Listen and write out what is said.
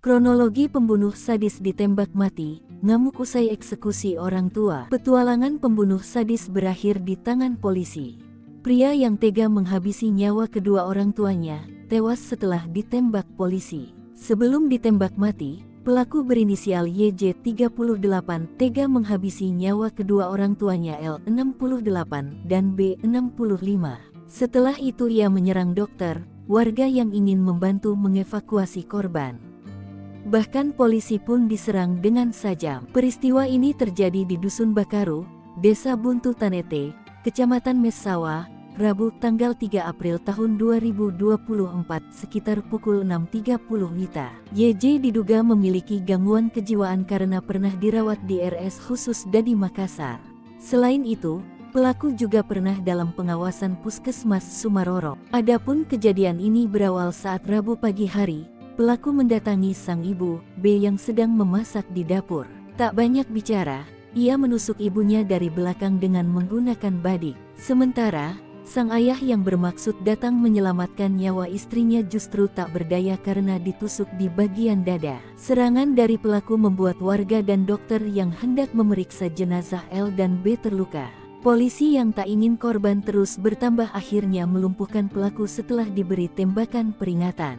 Kronologi pembunuh sadis ditembak mati, ngamuk usai eksekusi orang tua. Petualangan pembunuh sadis berakhir di tangan polisi. Pria yang tega menghabisi nyawa kedua orang tuanya, tewas setelah ditembak polisi. Sebelum ditembak mati, pelaku berinisial YJ 38 tega menghabisi nyawa kedua orang tuanya L 68 dan B 65. Setelah itu ia menyerang dokter, warga yang ingin membantu mengevakuasi korban. Bahkan polisi pun diserang dengan sajam. Peristiwa ini terjadi di Dusun Bakaru, Desa Buntu Tanete, Kecamatan Messawa, Rabu tanggal 3 April tahun 2024 sekitar pukul 6.30 WITA. YJ diduga memiliki gangguan kejiwaan karena pernah dirawat di RS khusus Dadi Makassar. Selain itu, pelaku juga pernah dalam pengawasan Puskesmas Sumaroro. Adapun kejadian ini berawal saat Rabu pagi hari, pelaku mendatangi sang ibu, B yang sedang memasak di dapur. Tak banyak bicara, ia menusuk ibunya dari belakang dengan menggunakan badik. Sementara, sang ayah yang bermaksud datang menyelamatkan nyawa istrinya justru tak berdaya karena ditusuk di bagian dada. Serangan dari pelaku membuat warga dan dokter yang hendak memeriksa jenazah L dan B terluka. Polisi yang tak ingin korban terus bertambah akhirnya melumpuhkan pelaku setelah diberi tembakan peringatan.